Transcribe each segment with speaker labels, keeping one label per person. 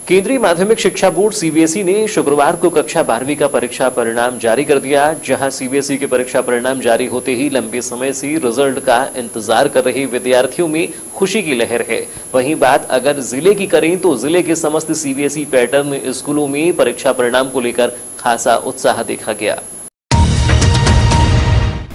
Speaker 1: केंद्रीय माध्यमिक शिक्षा बोर्ड सीबीएसई ने शुक्रवार को कक्षा 12वीं का परीक्षा परिणाम जारी कर दिया। जहां सीबीएसई के परीक्षा परिणाम जारी होते ही लंबे समय से रिजल्ट का इंतजार कर रहे विद्यार्थियों में खुशी की लहर है। वहीं बात अगर जिले की करें तो जिले के समस्त सीबीएसई पैटर्न स्कूलों में परीक्षा परिणाम को लेकर खासा उत्साह देखा गया।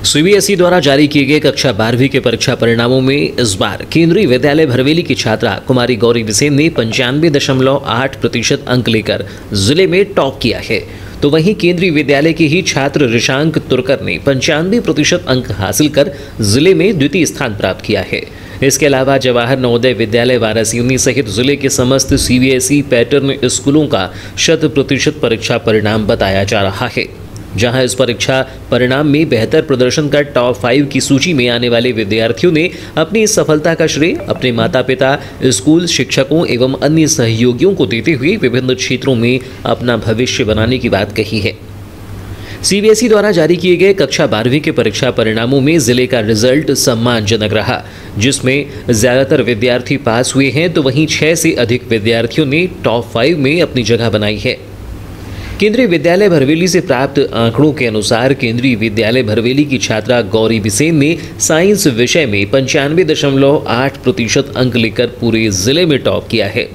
Speaker 1: सीबीएसई द्वारा जारी किए गए कक्षा 12वीं के परीक्षा परिणामों में इस बार केंद्रीय विद्यालय भरवेली की छात्रा कुमारी गौरी बिसेन ने 95.8% अंक लेकर जिले में टॉप किया है। तो वहीं केंद्रीय विद्यालय के ही छात्र ऋषांक तुर्कर ने 95% अंक हासिल कर जिले में द्वितीय स्थान प्राप्त किया है। इसके अलावा जवाहर नवोदय विद्यालय वारासिवनी सहित जिले के समस्त सीबीएसई पैटर्न स्कूलों का 100% परीक्षा परिणाम बताया जा रहा है। जहां इस परीक्षा परिणाम में बेहतर प्रदर्शन कर टॉप 5 की सूची में आने वाले विद्यार्थियों ने अपनी इस सफलता का श्रेय अपने माता पिता, स्कूल शिक्षकों एवं अन्य सहयोगियों को देते हुए विभिन्न क्षेत्रों में अपना भविष्य बनाने की बात कही है। सीबीएसई द्वारा जारी किए गए कक्षा 12वीं के परीक्षा परिणामों में जिले का रिजल्ट सम्मानजनक रहा, जिसमें ज्यादातर विद्यार्थी पास हुए हैं, तो वहीं 6 से अधिक विद्यार्थियों ने टॉप 5 में अपनी जगह बनाई है। केंद्रीय विद्यालय भरवेली से प्राप्त आंकड़ों के अनुसार केंद्रीय विद्यालय भरवेली की छात्रा गौरी बिसेन ने साइंस विषय में 95.8% अंक लेकर पूरे जिले में टॉप किया है।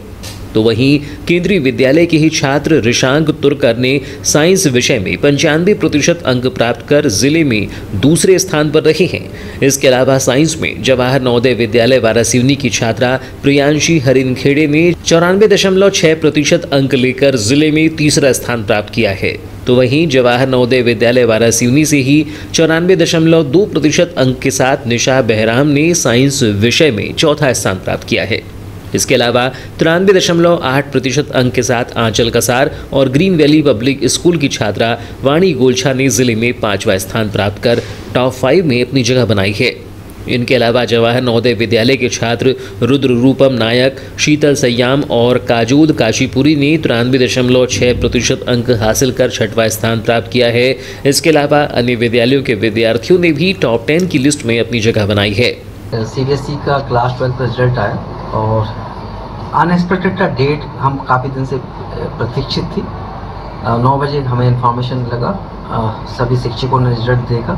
Speaker 1: तो वहीं केंद्रीय विद्यालय के ही छात्र ऋषांक तुर्कर ने साइंस विषय में 95% अंक प्राप्त कर जिले में दूसरे स्थान पर रहे हैं। इसके अलावा साइंस में जवाहर नवोदय विद्यालय वारासिवनी की छात्रा प्रियांशी हरिनखेड़े ने 94.6% अंक लेकर जिले में तीसरा स्थान प्राप्त किया है। तो वहीं जवाहर नवोदय विद्यालय वारासिवनी से ही 94.2% अंक के साथ निशा बहराम ने साइंस विषय में चौथा स्थान प्राप्त किया है। इसके अलावा 93.8% अंक के साथ आंचल कसार और ग्रीन वैली पब्लिक स्कूल की छात्रा वाणी गोलछा ने जिले में 5वां स्थान प्राप्त कर टॉप 5 में अपनी जगह बनाई है। इनके अलावा जवाहर नवोदय विद्यालय के छात्र रुद्र रूपम नायक, शीतल सयाम और काजूद काशीपुरी ने 93.6% अंक हासिल कर 6वां स्थान प्राप्त किया है। इसके अलावा अन्य विद्यालयों के विद्यार्थियों ने भी टॉप 10 की लिस्ट में अपनी जगह बनाई है।
Speaker 2: सीबीएसई का क्लास 12 का रिजल्ट आया और अनएक्सपेक्टेड का डेट हम काफ़ी दिन से प्रतीक्षित थी। 9 बजे हमें इन्फॉर्मेशन लगा, सभी शिक्षकों ने रिजल्ट देखा।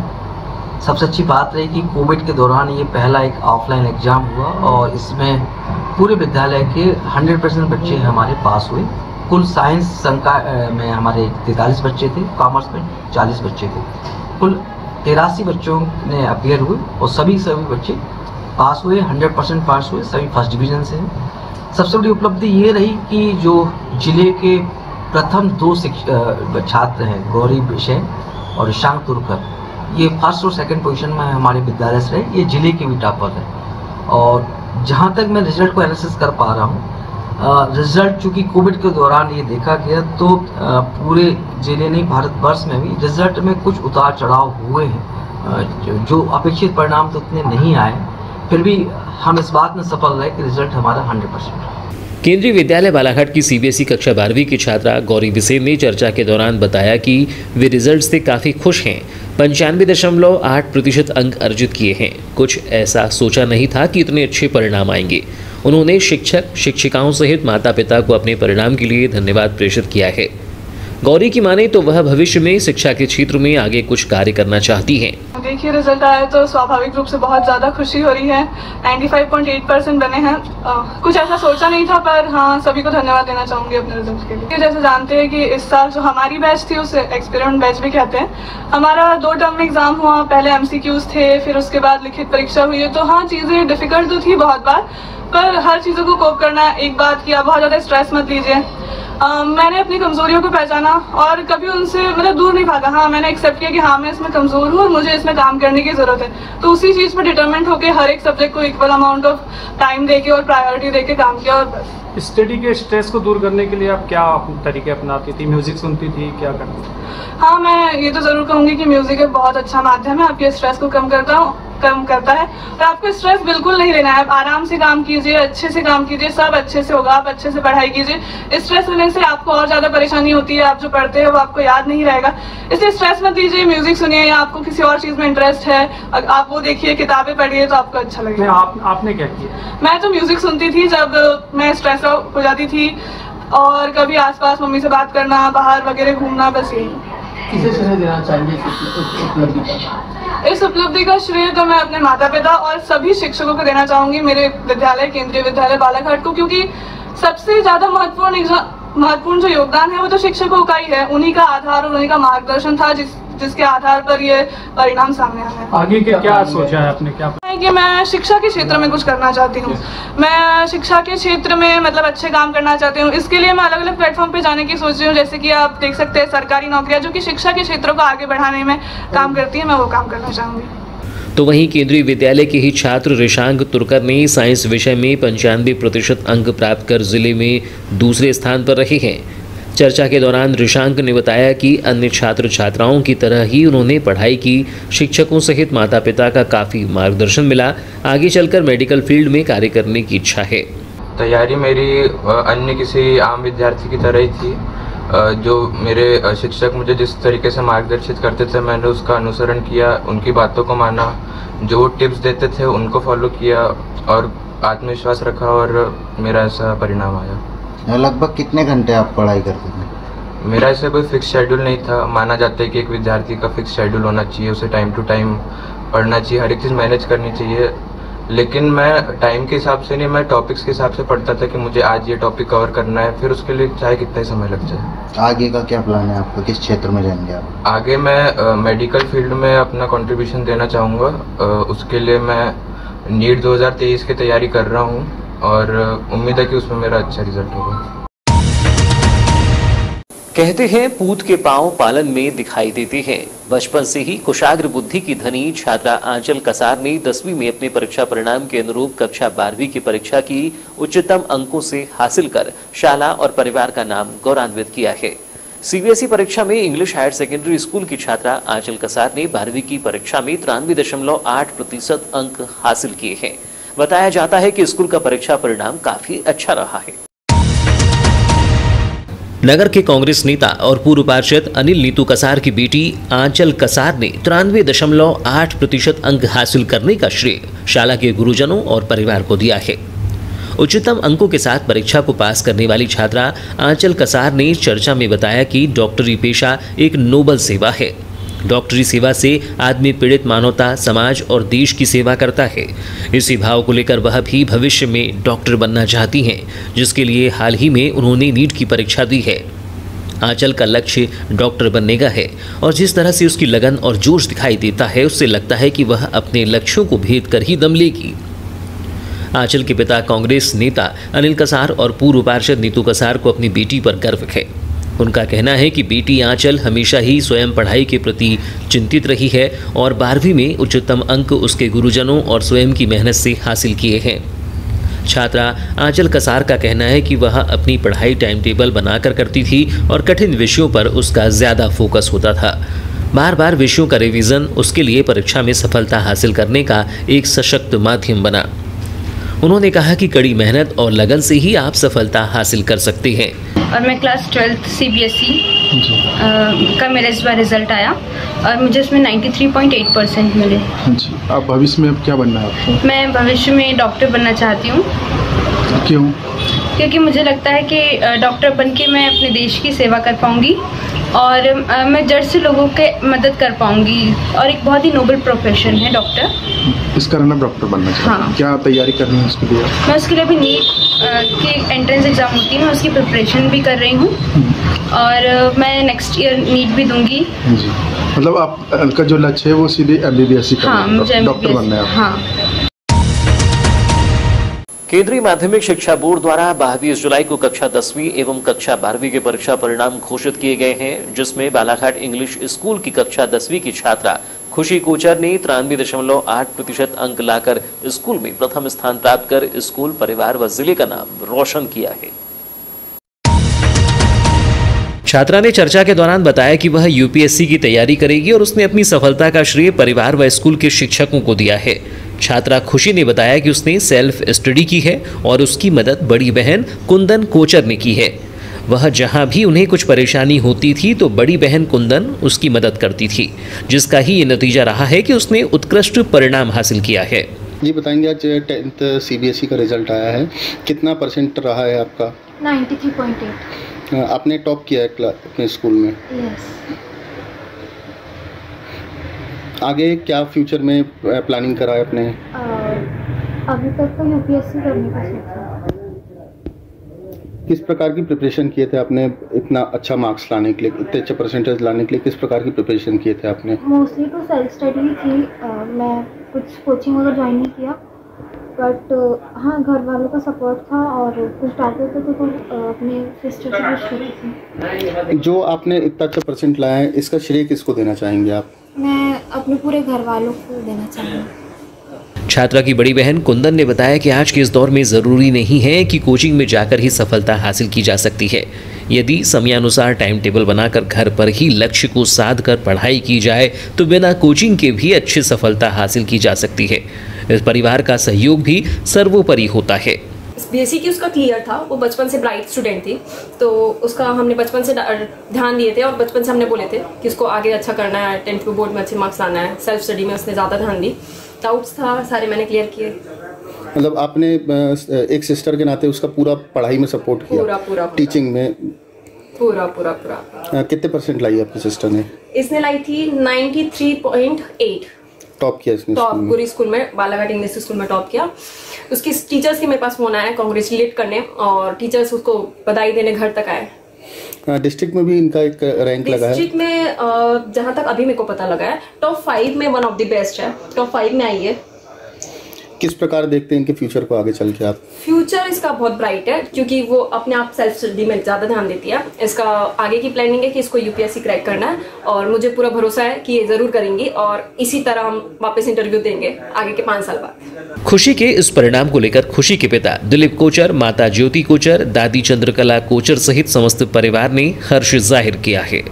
Speaker 2: सबसे अच्छी बात रही कि कोविड के दौरान ये पहला एक ऑफलाइन एग्ज़ाम हुआ और इसमें पूरे विद्यालय के 100% बच्चे हमारे पास हुए। कुल साइंस संकाय में हमारे 43 बच्चे थे, कॉमर्स में 40 बच्चे थे। कुल 83 बच्चों ने अपीयर हुए और सभी बच्चे पास हुए, 100% पास हुए, सभी फर्स्ट डिवीज़न से हैं। सबसे बड़ी उपलब्धि ये रही कि जो जिले के प्रथम 2 छात्र हैं, गौरी बिसेन और ऋषांक तुर्कर, ये फर्स्ट और सेकंड पोजीशन में हमारे विद्यालय से रहे। ये जिले के भी टॉपर हैं। और जहाँ तक मैं रिजल्ट को एनालिसिस कर पा रहा हूँ, रिजल्ट चूँकि कोविड के दौरान ये देखा गया तो पूरे जिले नहीं भारतवर्ष में भी रिजल्ट में कुछ उतार चढ़ाव हुए हैं। जो अपेक्षित परिणाम तो उतने नहीं आए, फिर भी हम इस बात में सफल रहे कि रिजल्ट हमारा 100%।
Speaker 1: केंद्रीय विद्यालय बालाघाट की सीबीएसई कक्षा 12वीं की छात्रा गौरी बिसेन ने चर्चा के दौरान बताया कि वे रिजल्ट से काफ़ी खुश हैं। 95.8% अंक अर्जित किए हैं। कुछ ऐसा सोचा नहीं था कि इतने अच्छे परिणाम आएंगे। उन्होंने शिक्षक शिक्षिकाओं सहित माता पिता को अपने परिणाम के लिए धन्यवाद प्रेषित किया है। गौरी की माने तो वह भविष्य में शिक्षा के क्षेत्र में आगे कुछ कार्य करना चाहती हैं।
Speaker 3: देखिए, रिजल्ट आया तो स्वाभाविक रूप से बहुत ज़्यादा खुशी हो रही है। 95.8% बने हैं। कुछ ऐसा सोचा नहीं था, पर हाँ, सभी को धन्यवाद देना चाहूँगी अपने रिजल्ट के लिए। जैसे जानते हैं कि इस साल जो हमारी बैच थी उसे एक्सपेरिमेंट बैच भी कहते हैं। हमारा 2 टर्म एग्जाम हुआ, पहले MCQs थे, फिर उसके बाद लिखित परीक्षा हुई है। तो हाँ, चीज़ें डिफिकल्ट तो थी बहुत बार, पर हर चीज़ों को कोप करना। एक बात किया, बहुत ज़्यादा स्ट्रेस मत लीजिए। मैंने अपनी कमज़ोरियों को पहचाना और कभी उनसे दूर नहीं भागा। हाँ, मैंने एक्सेप्ट किया कि हाँ, मैं इसमें कमज़ोर हूँ और मुझे इसमें काम करने की ज़रूरत है। तो उसी चीज़ पर डिटरमेंट होकर हर एक सब्जेक्ट को इक्वल अमाउंट ऑफ टाइम देके और प्रायोरिटी देके काम किया। और बस
Speaker 4: स्टडी के स्ट्रेस को दूर करने के लिए आप क्या तरीके अपनाती थी? म्यूज़िक सुनती थी, क्या करती थी?
Speaker 3: हाँ, मैं ये तो ज़रूर कहूँगी कि म्यूज़िक एक बहुत अच्छा माध्यम है, आपके स्ट्रेस को कम करता है। और आपको स्ट्रेस बिल्कुल नहीं लेना है। आप आराम से काम कीजिए, अच्छे से काम कीजिए, सब अच्छे से होगा। आप अच्छे से पढ़ाई कीजिए। स्ट्रेस लेने से आपको और ज़्यादा परेशानी होती है। आप जो पढ़ते हैं वो आपको याद नहीं रहेगा, इसलिए स्ट्रेस मत लीजिए। म्यूज़िक सुनिए, या आपको किसी और चीज़ में इंटरेस्ट है, आप वो देखिए, किताबें पढ़िए, तो आपको अच्छा लगेगा।
Speaker 4: आपने क्या किया?
Speaker 3: मैं तो म्यूज़िक सुनती थी जब मैं स्ट्रेस हो जाती थी। और कभी आसपास मम्मी से बात करना, बाहर वगैरह घूमना, बस यही।
Speaker 5: किसे श्रेय देना चाहेंगे इस उपलब्धि का?
Speaker 3: इस उपलब्धि का श्रेय तो मैं अपने माता पिता और सभी शिक्षकों को देना चाहूँगी, मेरे विद्यालय केंद्रीय विद्यालय बालाघाट को, क्योंकि सबसे ज़्यादा महत्वपूर्ण जो योगदान है वो तो शिक्षकों का ही है। उन्हीं का आधार और उन्हीं का मार्गदर्शन था जिसके आधार पर ये परिणाम सामने आए हैं।
Speaker 4: आगे के क्या सोचा है आपने, क्या
Speaker 3: कि मैं शिक्षा के क्षेत्र में कुछ करना चाहती हूँ। मैं शिक्षा के क्षेत्र में मतलब अच्छे काम करना चाहती हूँ। इसके लिए मैं अलग अलग प्लेटफॉर्म पे जाने की सोच रही हूँ, जैसे कि आप देख सकते हैं सरकारी नौकरियाँ जो कि शिक्षा के क्षेत्रों को आगे बढ़ाने में काम करती है, मैं वो काम करना चाहूँगी।
Speaker 1: तो वहीं केंद्रीय विद्यालय के ही छात्र ऋषांक तुर्कर ने साइंस विषय में 95% अंक प्राप्त कर जिले में दूसरे स्थान पर रहे हैं। चर्चा के दौरान ऋषांक ने बताया कि अन्य छात्र छात्राओं की तरह ही उन्होंने पढ़ाई की, शिक्षकों सहित माता पिता का काफ़ी मार्गदर्शन मिला। आगे चलकर मेडिकल फील्ड में कार्य करने की इच्छा है।
Speaker 6: तैयारी मेरी अन्य किसी आम विद्यार्थी की तरह ही थी। जो मेरे शिक्षक मुझे जिस तरीके से मार्गदर्शित करते थे मैंने उसका अनुसरण किया, उनकी बातों को माना, जो टिप्स देते थे उनको फॉलो किया और आत्मविश्वास रखा और मेरा ऐसा परिणाम आया।
Speaker 7: लगभग कितने घंटे आप पढ़ाई करते थे?
Speaker 6: मेरा ऐसा कोई फिक्स शेड्यूल नहीं था। माना जाता है कि एक विद्यार्थी का फिक्स शेड्यूल होना चाहिए, उसे टाइम टू टाइम पढ़ना चाहिए, हर एक चीज़ मैनेज करनी चाहिए। लेकिन मैं टाइम के हिसाब से नहीं, मैं टॉपिक्स के हिसाब से पढ़ता था कि मुझे आज ये टॉपिक कवर करना है, फिर उसके लिए चाहे कितना ही समय लग जाए।
Speaker 7: आगे का क्या प्लान है आपका, किस क्षेत्र में जाएंगे आप?
Speaker 6: आगे मैं मेडिकल फील्ड में अपना कंट्रीब्यूशन देना चाहूँगा। उसके लिए मैं नीट 2023 की तैयारी कर रहा हूँ और उम्मीद है कि उसमें मेरा अच्छा रिजल्ट होगा।
Speaker 1: कहते हैं पूत के पांव पालन में दिखाई देते हैं। बचपन से ही कुशाग्र बुद्धि की धनी छात्रा आंचल कसार ने 10वीं में अपने परीक्षा परिणाम के अनुरूप कक्षा 12वीं की परीक्षा की उच्चतम अंकों से हासिल कर शाला और परिवार का नाम गौरवान्वित किया है। सीबीएसई परीक्षा में इंग्लिश हायर सेकेंडरी स्कूल की छात्रा आंचल कसार ने 12वीं की परीक्षा में 93.8% अंक हासिल किए हैं। बताया जाता है कि स्कूल का परीक्षा परिणाम काफी अच्छा रहा है। नगर के कांग्रेस नेता और पूर्व पार्षद अनिल नीतू कसार की बेटी आंचल कसार ने 93.8% अंक हासिल करने का श्रेय शाला के गुरुजनों और परिवार को दिया है। उच्चतम अंकों के साथ परीक्षा को पास करने वाली छात्रा आंचल कसार ने चर्चा में बताया कि डॉक्टरी पेशा एक नोबल सेवा है। डॉक्टरी सेवा से आदमी पीड़ित मानवता, समाज और देश की सेवा करता है। इसी भाव को लेकर वह भी भविष्य में डॉक्टर बनना चाहती हैं, जिसके लिए हाल ही में उन्होंने नीट की परीक्षा दी है। आंचल का लक्ष्य डॉक्टर बनने का है और जिस तरह से उसकी लगन और जोश दिखाई देता है, उससे लगता है कि वह अपने लक्ष्यों को भेद कर ही दम लेगी। आंचल के पिता कांग्रेस नेता अनिल कसार और पूर्व पार्षद नीतू कसार को अपनी बेटी पर गर्व है। उनका कहना है कि बेटी आंचल हमेशा ही स्वयं पढ़ाई के प्रति चिंतित रही है और 12वीं में उच्चतम अंक उसके गुरुजनों और स्वयं की मेहनत से हासिल किए हैं। छात्रा आंचल कसार का कहना है कि वह अपनी पढ़ाई टाइम टेबल बनाकर करती थी और कठिन विषयों पर उसका ज़्यादा फोकस होता था। बार बार विषयों का रिवीजन उसके लिए परीक्षा में सफलता हासिल करने का एक सशक्त माध्यम बना। उन्होंने कहा कि कड़ी मेहनत और लगन से ही आप सफलता हासिल कर सकते हैं।
Speaker 8: और मैं क्लास 12th CBSE का मेरा इस बार रिजल्ट आया और मुझे इसमें 93.8% मिले।
Speaker 9: आप भविष्य में अब क्या बनना है आपको?
Speaker 8: मैं भविष्य में डॉक्टर बनना चाहती हूँ।
Speaker 9: क्यों?
Speaker 8: क्योंकि मुझे लगता है कि डॉक्टर बनके मैं अपने देश की सेवा कर पाऊँगी और मैं जड़ से लोगों के मदद कर पाऊँगी और एक बहुत ही नोबल प्रोफेशन है डॉक्टर।
Speaker 9: इस कारण आप डॉक्टर बनना चाहते हैं?
Speaker 8: हाँ।
Speaker 9: क्या तैयारी कर रही हैं उसके लिए?
Speaker 8: मैं उसके लिए अभी नीट की एंट्रेंस एग्ज़ाम होती है, मैं उसकी प्रिपरेशन भी कर रही हूँ और मैं नेक्स्ट ईयर नीट भी दूंगी।
Speaker 9: जी, मतलब आपका जो लक्ष्य है वो सीधे MBBS ही
Speaker 8: हाँ, मुझे
Speaker 9: डॉक्टर बनना है।
Speaker 8: हाँ।
Speaker 1: केंद्रीय माध्यमिक शिक्षा बोर्ड द्वारा 22 जुलाई को कक्षा 10वीं एवं कक्षा 12वीं के परीक्षा परिणाम घोषित किए गए हैं, जिसमें बालाघाट इंग्लिश स्कूल की कक्षा 10वीं की छात्रा खुशी कोचर ने 93.8% अंक लाकर स्कूल में प्रथम स्थान प्राप्त कर स्कूल, परिवार व जिले का नाम रोशन किया है। छात्रा ने चर्चा के दौरान बताया कि वह UPSC की तैयारी करेगी और उसने अपनी सफलता का श्रेय परिवार व स्कूल के शिक्षकों को दिया है। छात्रा खुशी ने बताया कि उसने सेल्फ स्टडी की है और उसकी मदद बड़ी बहन कुंदन कोचर ने की है। वह जहां भी उन्हें कुछ परेशानी होती थी तो बड़ी बहन कुंदन उसकी मदद करती थी, जिसका ही ये नतीजा रहा है कि उसने उत्कृष्ट परिणाम हासिल किया है।
Speaker 9: जी बताएंगे, आज 10th CBSE का रिजल्ट आया है, कितना % रहा है आपका?
Speaker 8: 93.8।
Speaker 9: आपने टॉप किया है अपने स्कूल में।
Speaker 8: यस।
Speaker 9: आगे क्या फ्यूचर में प्लानिंग करा है आपने?
Speaker 8: अभी तक तो यूपीएससी करने का सोचा।
Speaker 9: किस प्रकार की प्रिपरेशन किए थे आपने इतना अच्छा मार्क्स लाने के लिए, इतने अच्छे परसेंटेज लाने के लिए किस प्रकार की प्रिपरेशन किए थे आपने?
Speaker 8: मोस्टली तो सेल्फ स्टडी ही थी। मैं कुछ कोचिंग वगैरह ज्वाइन नहीं किया, बट हाँ घर वालों का सपोर्ट था और कुछ डालते थे तो अपने सिस्टर से पूछ रही थी।
Speaker 9: जो आपने इतना अच्छा परसेंट लाया है इसका श्रेय किसको देना चाहेंगे आप?
Speaker 8: मैं अपने पूरे घर वालों को देना चाहूँगी।
Speaker 1: छात्रा की बड़ी बहन कुंदन ने बताया कि आज के इस दौर में ज़रूरी नहीं है कि कोचिंग में जाकर ही सफलता हासिल की जा सकती है। यदि समयानुसार टाइम टेबल बनाकर घर पर ही लक्ष्य को साध कर पढ़ाई की जाए तो बिना कोचिंग के भी अच्छी सफलता हासिल की जा सकती है। इस परिवार का सहयोग भी सर्वोपरि होता है।
Speaker 10: बेसिक उसका क्लियर था, वो बचपन से ब्राइट स्टूडेंट थी, तो उसका हमने बचपन से ध्यान दिए थे और बचपन से हमने बोले थे कि उसको आगे अच्छा करना है, 10th के बोर्ड में अच्छे मार्क्स लाना है। सेल्फ स्टडी में उसने ज़्यादा ध्यान दी, डाउट्स था सारे मैंने क्लियर किए।
Speaker 9: मतलब आपने एक सिस्टर के नाते उसका पूरा पढ़ाई में सपोर्ट किया?
Speaker 10: पूरा
Speaker 9: टीचिंग में
Speaker 10: पूरा।
Speaker 9: कितने परसेंट लाई आपकी सिस्टर ने?
Speaker 10: इसने लाई थी 93.8।
Speaker 9: टॉप किया इसने?
Speaker 10: टॉप पूरी स्कूल में, बालाघाट इंग्लिश स्कूल में टॉप किया। उसकी टीचर्स के मेरे पास फोन आया कांग्रेचुलेट करने और टीचर्स उसको बधाई देने घर तक आए।
Speaker 9: डिस्ट्रिक्ट में भी इनका एक रैंक लगा है?
Speaker 10: डिस्ट्रिक्ट में जहाँ तक अभी मेरे को पता लगा है टॉप 5 में वन ऑफ द बेस्ट है, टॉप 5 में आई है।
Speaker 9: किस प्रकार देखते हैं इनके फ्यूचर को आगे चल के आप?
Speaker 10: फ्यूचर इसका बहुत ब्राइट है क्योंकि वो अपने आप सेल्फ स्टडी में ज़्यादा ध्यान देती है। इसका आगे की प्लानिंग है कि इसको यूपीएससी क्रैक करना है और मुझे पूरा भरोसा है कि ये ज़रूर करेंगी और इसी तरह हम वापस इंटरव्यू देंगे आगे के 5 साल बाद।
Speaker 1: खुशी के इस परिणाम को लेकर खुशी के पिता दिलीप कोचर, माता ज्योति कोचर, दादी चंद्रकला कोचर सहित समस्त परिवार ने हर्ष जाहिर किया है।